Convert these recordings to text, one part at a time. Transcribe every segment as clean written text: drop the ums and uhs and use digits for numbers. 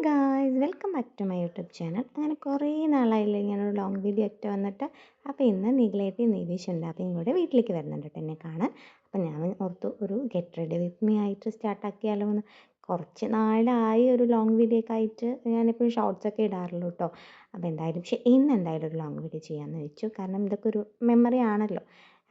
Guys, welcome back to my YouTube channel. അങ്ങനെ കുറേ നാളായില്ലേ ഞാനൊരു ലോങ് വീഡിയോ ഒക്കെ വന്നിട്ട്. അപ്പോൾ ഇന്ന് നിഖിലേട്ടി നിതീഷുണ്ട്. അപ്പോൾ ഇങ്ങോട്ട് വീട്ടിലേക്ക് വരുന്നുണ്ട് കേട്ടോ എന്നെ കാണാൻ. അപ്പോൾ ഞാൻ ഓർത്തു ഒരു ഗെറ്റ് റെഡി വിത്ത് മീ ആയിട്ട് സ്റ്റാർട്ടാക്കിയാലോ എന്ന്. കുറച്ച് നാളായി ഒരു ലോങ് വീഡിയോ ഒക്കെ ആയിട്ട് ഞാനിപ്പോഴും ഷോർട്സൊക്കെ ഇടാറുള്ളൂ കേട്ടോ. അപ്പോൾ എന്തായാലും ഇന്ന് എന്തായാലും ഒരു ലോങ് വീഡിയോ ചെയ്യാമെന്ന് വെച്ചു. കാരണം ഇതൊക്കെ ഒരു മെമ്മറി ആണല്ലോ.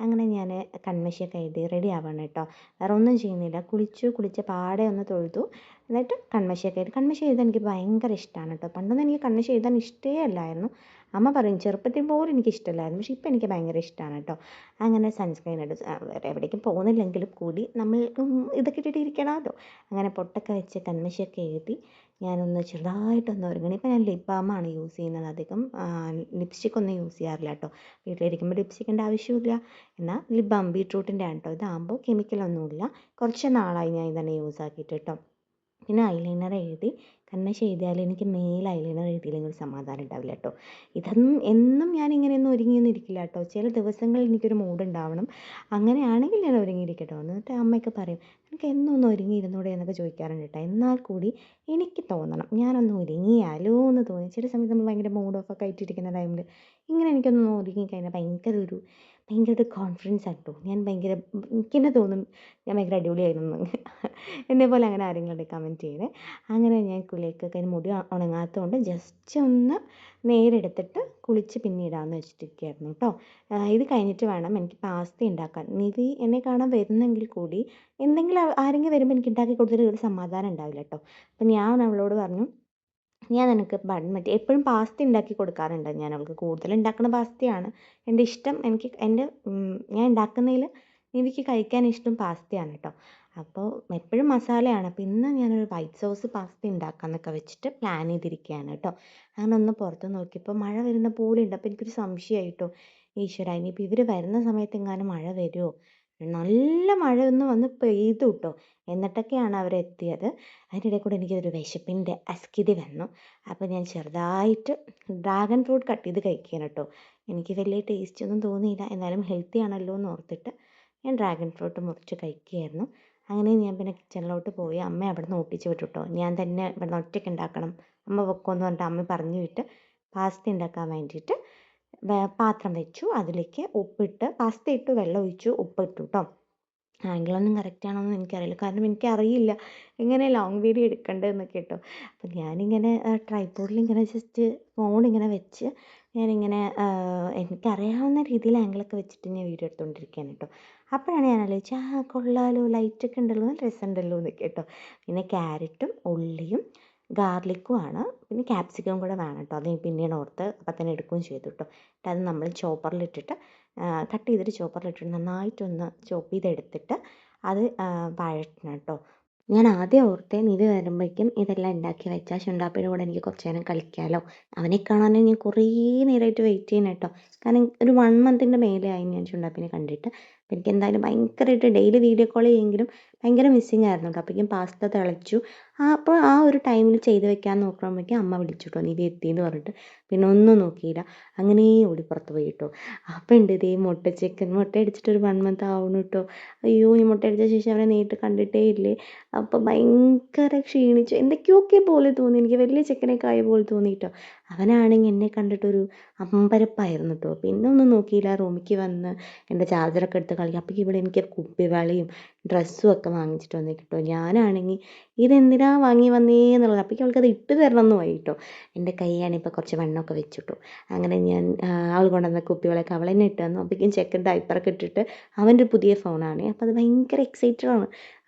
അങ്ങനെ ഞാൻ കൺമഷിയൊക്കെ എഴുതി റെഡി ആവണം കേട്ടോ. വേറെ ഒന്നും ചെയ്യുന്നില്ല. കുളിച്ച പാടെ ഒന്ന് തൊഴുതു. എന്നിട്ട് കൺമഷിയൊക്കെ എഴുതി. കൺമഷി എഴുതാൻ എനിക്ക് ഭയങ്കര ഇഷ്ടമാണ് കേട്ടോ. പണ്ടൊന്നും എനിക്ക് കൺമഷി എഴുതാൻ ഇഷ്ടമേ അല്ലായിരുന്നു. അമ്മ പറയും ചെറുപ്പത്തിൽ പോലും എനിക്ക് ഇഷ്ടമല്ലായിരുന്നു. പക്ഷേ ഇപ്പം എനിക്ക് ഭയങ്കര ഇഷ്ടമാണ് കേട്ടോ. അങ്ങനെ സൺസ്ക്രീൻ ഇട്ട് വേറെ എവിടേക്കും പോകുന്നില്ലെങ്കിലും കൂടി നമ്മൾ ഇതൊക്കെ ഇട്ടിട്ട് ഇരിക്കണമല്ലോ. അങ്ങനെ പൊട്ടൊക്കെ വെച്ച് കൺമഷിയൊക്കെ എഴുതി ഞാനൊന്ന് ചെറുതായിട്ടൊന്ന് ഒരുങ്ങണം. ഇപ്പം ഞാൻ ലിപ് ബാമാണ് യൂസ് ചെയ്യുന്നത്. അധികം ലിപ്സ്റ്റിക് ഒന്നും യൂസ് ചെയ്യാറില്ല കേട്ടോ. വീട്ടിലിരിക്കുമ്പോൾ ലിപ്സ്റ്റിക്കിൻ്റെ ആവശ്യമില്ല. എന്നാൽ ലിപ് ബാം ബീട്രൂട്ടിൻ്റെ ആണ് കേട്ടോ. ഇതാകുമ്പോൾ കെമിക്കലൊന്നുമില്ല. കുറച്ച് നാളായി ഞാൻ ഇതന്നെ യൂസ് ആക്കിയിട്ട് കേട്ടോ. പിന്നെ ഐലൈനർ എഴുതി. കൺമഷി എഴുതിയാൽ എനിക്ക് മേൽ ഐലൈനർ എഴുതിയില്ലെങ്കിൽ ഒരു സമാധാനം ഉണ്ടാവില്ല കേട്ടോ. ഇതൊന്നും എന്നും ഞാൻ ഇങ്ങനെയൊന്നും ഒരുങ്ങിയൊന്നും ഇരിക്കില്ല കേട്ടോ. ചില ദിവസങ്ങളിൽ എനിക്കൊരു മൂഡ് ഉണ്ടാവണം. അങ്ങനെയാണെങ്കിൽ ഞാൻ ഒരുങ്ങിയിരിക്കട്ടോ. എന്നിട്ട് അമ്മയൊക്കെ പറയും എനിക്ക് എന്നൊന്നും ഒരുങ്ങിയിരുന്നൂടെ എന്നൊക്കെ ചോദിക്കാറുണ്ട് കേട്ടോ. എന്നാൽ കൂടി എനിക്ക് തോന്നണം ഞാനൊന്ന് ഒരുങ്ങിയാലോ എന്ന് തോന്നി. ചില സമയത്ത് നമ്മൾ ഭയങ്കര മൂഡ് ഓഫ് ഒക്കെ ആയിട്ടിരിക്കുന്ന ടൈമിൽ ഇങ്ങനെ എനിക്കൊന്ന് ഒരുങ്ങിക്കഴിഞ്ഞാൽ ഭയങ്കര ഒരു കോൺഫിഡൻസ് ആട്ടോ. ഞാൻ എനിക്ക് തന്നെ തോന്നും ഞാൻ ഭയങ്കര അടിപൊളിയായിരുന്നു. എന്നെപ്പോലെ അങ്ങനെ ആരെങ്കിലും ഉണ്ടെങ്കിൽ കമൻറ്റ് ചെയ്യണേ. അങ്ങനെ ഞാൻ കുളിയൊക്കെ കഴിഞ്ഞ് മുടി ഉണങ്ങാത്തതുകൊണ്ട് ജസ്റ്റ് ഒന്ന് നേരെടുത്തിട്ട് കുളിച്ച് പിന്നീടാന്ന് വെച്ചിട്ടിരിക്കുകയായിരുന്നു കേട്ടോ. ഇത് കഴിഞ്ഞിട്ട് വേണം എനിക്ക് പാസ്ത ഉണ്ടാക്കാൻ. നിധി എന്നെ കാണാൻ വരുന്നെങ്കിൽ കൂടി എന്തെങ്കിലും ആരെങ്കിലും വരുമ്പോൾ എനിക്ക് ഉണ്ടാക്കി കൊടുത്തിട്ട് ഒരു സമാധാനം ഉണ്ടാവില്ല കേട്ടോ. അപ്പം ഞാൻ അവളോട് പറഞ്ഞു ഞാൻ നിനക്ക് മറ്റേ എപ്പോഴും പാസ്ത ഉണ്ടാക്കി കൊടുക്കാറുണ്ട്. ഞാൻ അവൾക്ക് കൂടുതൽ ഉണ്ടാക്കുന്ന പാസ്തയാണ് എൻ്റെ ഇഷ്ടം. ഞാൻ ഉണ്ടാക്കുന്നതിൽ എനിക്ക് കഴിക്കാൻ ഇഷ്ടം പാസ്തയാണ് കേട്ടോ. അപ്പോൾ എപ്പോഴും മസാലയാണ്. അപ്പോൾ ഇന്ന് ഞാനൊരു വൈറ്റ് സോസ് പാസ്ത ഉണ്ടാക്കാമെന്നൊക്കെ വെച്ചിട്ട് പ്ലാൻ ചെയ്തിരിക്കുകയാണ് കേട്ടോ. അങ്ങനെ ഒന്ന് പുറത്ത് നോക്കിയപ്പോൾ മഴ വരുന്ന പോലെ ഉണ്ട്. അപ്പോൾ എനിക്കൊരു സംശയമായി കേട്ടോ. ഈശ്വര, ഇനിയിപ്പോൾ ഇവർ വരുന്ന സമയത്ത് എങ്ങാനും മഴ വരുമോ? നല്ല മഴ ഒന്ന് വന്ന് പെയ്തു കേട്ടോ. എന്നിട്ടൊക്കെയാണ് അവരെത്തിയത്. അതിനിടയിൽ കൂടെ എനിക്കൊരു വിശപ്പിൻ്റെ അസ്കിതി വന്നു. അപ്പോൾ ഞാൻ ചെറുതായിട്ട് ഡ്രാഗൺ ഫ്രൂട്ട് കട്ട് ചെയ്ത് കഴിക്കുകയാണ് കേട്ടോ. എനിക്ക് വലിയ ടേസ്റ്റ് ഒന്നും തോന്നിയില്ല. എന്നാലും ഹെൽത്തി ആണല്ലോ എന്ന് ഓർത്തിട്ട് ഞാൻ ഡ്രാഗൺ ഫ്രൂട്ട് മുറിച്ച് കഴിക്കുകയായിരുന്നു. അങ്ങനെ ഞാൻ പിന്നെ കിച്ചണിലോട്ട് പോയി. അമ്മ അവിടെ നിന്ന് ഒട്ടിച്ച് വിട്ടു കേട്ടോ. ഞാൻ തന്നെ ഇവിടെ നിന്ന് ഒറ്റയ്ക്ക് ഉണ്ടാക്കണം, അമ്മ വെക്കുമെന്ന് പറഞ്ഞിട്ട് അമ്മ പറഞ്ഞു വിട്ട് പാസ്ത ഉണ്ടാക്കാൻ വേണ്ടിയിട്ട് പാത്രം വെച്ചു. അതിലേക്ക് ഉപ്പിട്ട് പാസ്ത ഇട്ടു, വെള്ളം ഒഴിച്ചു, ഉപ്പിട്ടു കേട്ടോ. ആംഗിളൊന്നും കറക്റ്റ് ആണോ എന്ന് എനിക്കറിയില്ല. കാരണം എനിക്കറിയില്ല എങ്ങനെ ലോങ് വീഡിയോ എടുക്കേണ്ടതെന്നൊക്കെ കേട്ടോ. അപ്പം ഞാനിങ്ങനെ ട്രൈപോഡിൽ ഇങ്ങനെ ജസ്റ്റ് ഫോണിങ്ങനെ വെച്ച് ഞാനിങ്ങനെ എനിക്കറിയാവുന്ന രീതിയിൽ ആംഗിളൊക്കെ വെച്ചിട്ട് ഞാൻ വീഡിയോ എടുത്തുകൊണ്ടിരിക്കുകയാണ് കേട്ടോ. അപ്പോഴാണ് ഞാൻ ആലോചിച്ചത് കൊള്ളാലോ, ലൈറ്റൊക്കെ ഉണ്ടല്ലോ, രസമുണ്ടല്ലോ എന്നൊക്കെ കേട്ടോ. പിന്നെ ക്യാരറ്റും ഉള്ളിയും ഗാർലിക്കും ആണ്. പിന്നെ ക്യാപ്സിക്കം കൂടെ വേണം കേട്ടോ. അത് പിന്നീട് ഓർത്ത് അപ്പം തന്നെ എടുക്കുകയും ചെയ്തു കേട്ടോ. എന്നിട്ട് അത് നമ്മൾ ചോപ്പറിലിട്ടിട്ട് കട്ട് ചെയ്തിട്ട് ചോപ്പറിലിട്ടിട്ട് നന്നായിട്ടൊന്ന് ചോപ്പ് ചെയ്തെടുത്തിട്ട് അത് വഴറ്റണം കേട്ടോ. ഞാൻ ആദ്യം ഓർത്തേ നിധി വരുമ്പോഴേക്കും ഇതെല്ലാം ഉണ്ടാക്കി വെച്ചാൽ ശുണ്ടാപ്പിയുടെ കൂടെ എനിക്ക് കുറച്ച് നേരം കളിക്കാമല്ലോ. അവനെ കാണാൻ ഞാൻ കുറേ നേരമായിട്ട് വെയിറ്റ് ചെയ്യണം കേട്ടോ. കാരണം ഒരു 1 മന്തിൻ്റെ മേലെ ആയി ഞാൻ ശുണ്ടാപ്പിനെ കണ്ടിട്ട്. അപ്പോൾ എനിക്ക് എന്തായാലും ഭയങ്കരമായിട്ട് ഡെയിലി വീഡിയോ കോൾ ചെയ്യുമെങ്കിലും ഭയങ്കര മിസ്സിങ് ആയിരുന്നു കേട്ടോ. അപ്പോഴേക്കും പാസ്ത തിളച്ചു. അപ്പോൾ ആ ഒരു ടൈമിൽ ചെയ്ത് വെക്കാൻ നോക്കുമ്പോഴേക്കും അമ്മ വിളിച്ചു കേട്ടോ, നിധി എത്തിയെന്ന് പറഞ്ഞിട്ട്. പിന്നെ ഒന്നും നോക്കിയില്ല, അങ്ങനെ ഓടി പുറത്ത് പോയി കേട്ടോ. അപ്പം ഉണ്ട് ഇതേ മുട്ട അടിച്ചിട്ടൊരു 1 മന്ത് ആവണം കേട്ടോ. അയ്യോ, ഈ മുട്ട അടിച്ച ശേഷം അവനെ നേരിട്ട് കണ്ടിട്ടേ ഇല്ലേ. അപ്പോൾ ഭയങ്കര ക്ഷീണിച്ചു, എന്തൊക്കെയൊക്കെ പോലെ തോന്നി. എനിക്ക് വലിയ ചെക്കനൊക്കെ ആയ പോലെ തോന്നി കേട്ടോ. അവനാണെങ്കിൽ എന്നെ കണ്ടിട്ടൊരു അമ്പരപ്പായിരുന്നു കേട്ടോ. പിന്നെ ഒന്നും നോക്കിയില്ല, റൂമിലേക്ക് വന്ന് എൻ്റെ ചാർജറൊക്കെ എടുത്ത് കളിക്കും. അപ്പോൾ ഇവിടെ എനിക്ക് കുപ്പിവളയും ഡ്രസ്സും ഒക്കെ വാങ്ങിച്ചിട്ട് വന്നേ കേട്ടോ. ഞാനാണെങ്കിൽ ഇതെന്തിനാ വാങ്ങി വന്നേ എന്നുള്ളത്. അപ്പോഴേക്കും അവൾക്കത് ഇട്ട് തരണം എന്ന് പോയി കേട്ടോ. എൻ്റെ കൈയാണ് ഇപ്പോൾ കുറച്ച് വെണ്ണമൊക്കെ വെച്ചിട്ടു. അങ്ങനെ ഞാൻ അവൾ കൊണ്ടുവന്ന കുപ്പികളൊക്കെ അവൾ തന്നെ ഇട്ട് തന്നു. അപ്പോഴേക്കും ചെക്കൻ ഡയപ്പറൊക്കെ ഇട്ടിട്ട് അവൻ്റെ പുതിയ ഫോണാണ്. അപ്പോൾ അത് ഭയങ്കര എക്സൈറ്റഡ് ആണ്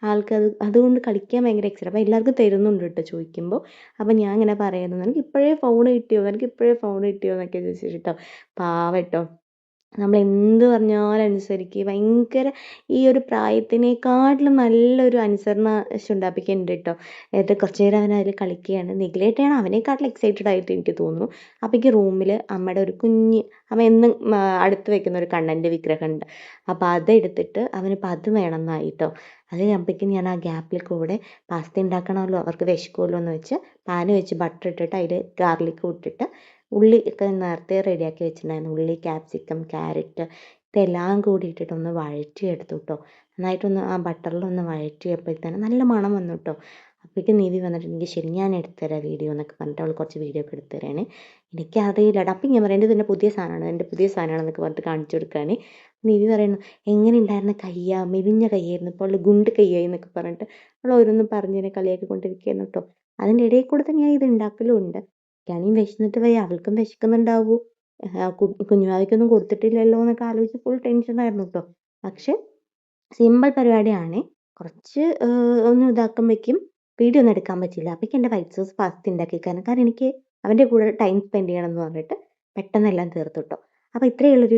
ആൾക്ക്. അതുകൊണ്ട് കളിക്കാൻ ഭയങ്കര എക്സൈറ്റഡ്. അപ്പോൾ എല്ലാവർക്കും തരുന്നുണ്ട് കേട്ടോ ചോദിക്കുമ്പോൾ. അപ്പോൾ ഞാൻ ഇങ്ങനെ പറയുന്നത് എനിക്ക് ഇപ്പോഴേ ഫോൺ കിട്ടിയോ എന്നൊക്കെ ചോദിച്ചിട്ട് കേട്ടോ. പാവം കേട്ടോ. നമ്മൾ എന്ത് പറഞ്ഞാലും അനുസരിക്കുക. ഭയങ്കര ഈ ഒരു പ്രായത്തിനേക്കാട്ടിലും നല്ലൊരു അനുസരണ ശുണ്ടാപ്പിക്കുന്നുണ്ട് കേട്ടോ. എന്നിട്ട് കുറച്ച് നേരം അവൻ അതിൽ കളിക്കുകയാണ്. നിഖിലേട്ടയാണ് അവനേക്കാട്ടിലും എക്സൈറ്റഡ് ആയിട്ട് എനിക്ക് തോന്നുന്നു. അപ്പോഴേക്ക് റൂമിൽ അമ്മയുടെ ഒരു കുഞ്ഞ് അവൻ എന്നും അടുത്ത് വെക്കുന്ന ഒരു കണ്ണൻ്റെ വിഗ്രഹമുണ്ട്. അപ്പോൾ അതെടുത്തിട്ട് അവനിപ്പോൾ അത് വേണമെന്നായി കേട്ടോ. അത് അപ്പോഴേക്കും ഞാൻ ആ ഗ്യാപ്പിൽ കൂടെ പാസ്ത ഉണ്ടാക്കണമല്ലോ, അവർക്ക് വിശക്കുമല്ലോ എന്ന് വെച്ച് പാന് വെച്ച് ബട്ടർ ഇട്ടിട്ട് അതിൽ ഗാർലിക്കും ഇട്ടിട്ട് ഉള്ളി ഒക്കെ നേരത്തെ റെഡിയാക്കി വെച്ചിട്ടുണ്ടായിരുന്നു. ഉള്ളി, ക്യാപ്സിക്കം, ക്യാരറ്റ് ഇതെല്ലാം കൂടി ഇട്ടിട്ടൊന്ന് വഴറ്റിയെടുത്തു കേട്ടോ. നന്നായിട്ടൊന്ന് ആ ബട്ടറിലൊന്ന് വഴറ്റിയപ്പോഴത്തേനും നല്ല മണം വന്നു കേട്ടോ. അപ്പോഴേക്കും നിവി വന്നിട്ടുണ്ടെങ്കിൽ ശരി ഞാൻ എടുത്തുതരാം വീഡിയോ എന്നൊക്കെ പറഞ്ഞിട്ട് അവൾ കുറച്ച് വീഡിയോ ഒക്കെ എടുത്തു തരാണ്. എനിക്കറിയില്ല കേട്ടോ. അപ്പം ഞാൻ പറയാം എൻ്റെ തന്നെ പുതിയ സാധനമാണ്, എൻ്റെ പുതിയ സാധനമാണെന്നൊക്കെ പറഞ്ഞിട്ട് കാണിച്ചു കൊടുക്കാൻ. നിവി പറയുന്നു എങ്ങനെ ഉണ്ടായിരുന്ന കയ്യാ, മെലിഞ്ഞ കയ്യായിരുന്നു, ഇപ്പോൾ അവൾ ഗുണ്ട് കയ്യായി എന്നൊക്കെ പറഞ്ഞിട്ട് അവൾ ഓരോന്നും പറഞ്ഞതിനെ കളിയാക്കി കൊണ്ടിരിക്കുകയാണ് കേട്ടോ. അതിൻ്റെ ഇടയിൽ കൂടെ തന്നെ ഞാൻ ഇത് ഉണ്ടാക്കലും ഉണ്ട്. എനിക്കാണെങ്കിൽ വിശന്നിട്ട് വയ്യ, അവൾക്കും വിശക്കുന്നുണ്ടാവൂ, കുഞ്ഞുവാവയ്ക്കൊന്നും കൊടുത്തിട്ടില്ലല്ലോ എന്നൊക്കെ ആലോചിച്ച് ഫുൾ ടെൻഷനായിരുന്നു കേട്ടോ. പക്ഷെ സിമ്പിൾ പരിപാടിയാണ്. കുറച്ച് ഒന്ന് ഇതാക്കുമ്പോഴേക്കും വീഡിയോ ഒന്നും എടുക്കാൻ പറ്റില്ല. അപ്പോഴേക്കും എൻ്റെ വൈറ്റ് സോസ് പാസ്ത ഉണ്ടാക്കി കാരണം എനിക്ക് അവൻ്റെ കൂടെ ടൈം സ്പെൻഡ് ചെയ്യണം എന്ന് പറഞ്ഞിട്ട് പെട്ടെന്ന് എല്ലാം തീർത്തു കേട്ടോ. അപ്പോൾ ഇത്രയേ ഉള്ളൊരു